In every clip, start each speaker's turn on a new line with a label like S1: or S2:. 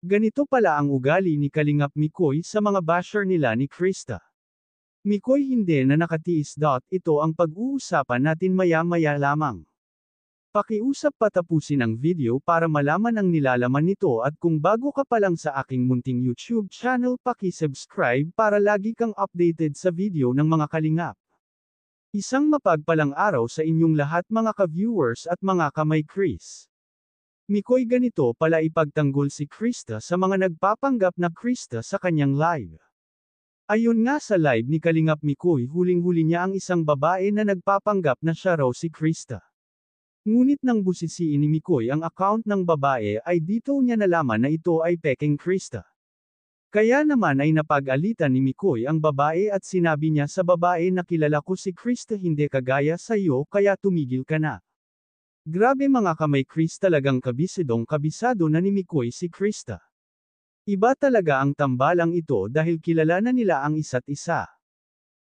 S1: Ganito pala ang ugali ni Kalingap Mikoy sa mga basher nila ni Krista. Mikoy hindi na nakatiis. Ito ang pag-uusapan natin maya-maya lamang. Pakiusap patapusin ang video para malaman ang nilalaman nito at kung bago ka pa lang sa aking munting YouTube channel paki-subscribe para lagi kang updated sa video ng mga kalingap. Isang mapagpalang araw sa inyong lahat mga ka-viewers at mga kamay Chris. Mikoy ganito pala ipagtanggol si Krista sa mga nagpapanggap na Krista sa kanyang live. Ayon nga sa live ni Kalingap Mikoy huling-huli niya ang isang babae na nagpapanggap na siya raw si Krista. Ngunit nang busisiin ni Mikoy ang account ng babae ay dito niya nalaman na ito ay pekeng Krista. Kaya naman ay napag-alitan ni Mikoy ang babae at sinabi niya sa babae na kilala ko si Krista hindi kagaya sa iyo kaya tumigil ka na. Grabe mga kamay Chris talagang kabisado na ni Mikoy si Krista. Iba talaga ang tambalang ito dahil kilala na nila ang isa't isa.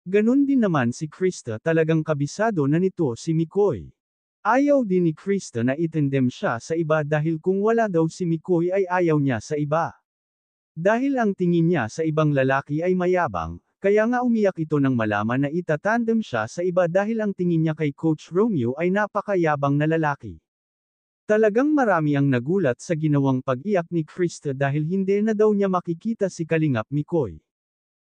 S1: Ganon din naman si Krista talagang kabisado na nito si Mikoy. Ayaw din ni Krista na itendem siya sa iba dahil kung wala daw si Mikoy ay ayaw niya sa iba. Dahil ang tingin niya sa ibang lalaki ay mayabang, kaya nga umiyak ito nang malaman na itatandem siya sa iba dahil ang tingin niya kay Coach Romeo ay napakayabang na lalaki. Talagang marami ang nagulat sa ginawang pag-iyak ni Krista dahil hindi na daw niya makikita si Kalingap Mikoy.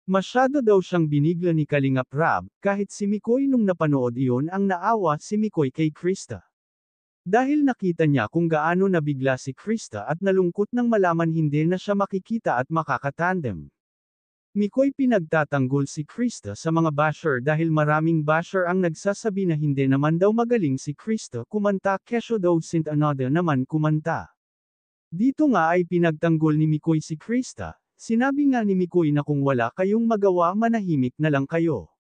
S1: Masyado daw siyang binigla ni Kalingap Rab, kahit si Mikoy nung napanood iyon ang naawa si Mikoy kay Krista. Dahil nakita niya kung gaano nabigla si Krista at nalungkot nang malaman hindi na siya makikita at makakatandem. Mikoy pinagtatanggol si Krista sa mga basher dahil maraming basher ang nagsasabi na hindi naman daw magaling si Krista kumanta kesyo daw Saint Another naman kumanta. Dito nga ay pinagtanggol ni Mikoy si Krista. Sinabi nga ni Mikoy na kung wala kayong magawa manahimik na lang kayo.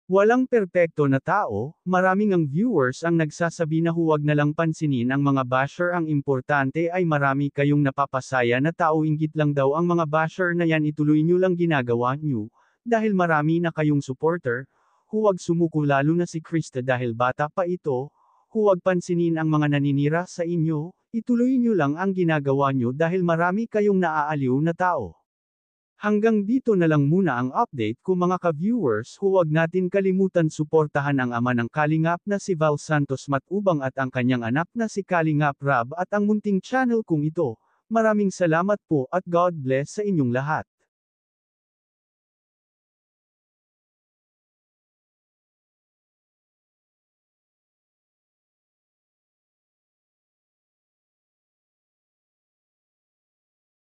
S1: Walang perpekto na tao, maraming ang viewers ang nagsasabi na huwag na lang pansinin ang mga basher ang importante ay marami kayong napapasaya na tao inggit lang daw ang mga basher na yan ituloy nyo lang ginagawa nyo, dahil marami na kayong supporter, huwag sumuko lalo na si Krista dahil bata pa ito, huwag pansinin ang mga naninira sa inyo, ituloy nyo lang ang ginagawa nyo dahil marami kayong naaaliw na tao. Hanggang dito na lang muna ang update ko mga ka-viewers huwag natin kalimutan suportahan ang ama ng Kalingap na si Val Santos Matubang at ang kanyang anak na si Kalingap Rab at ang munting channel kong ito. Maraming salamat po at God bless sa inyong lahat.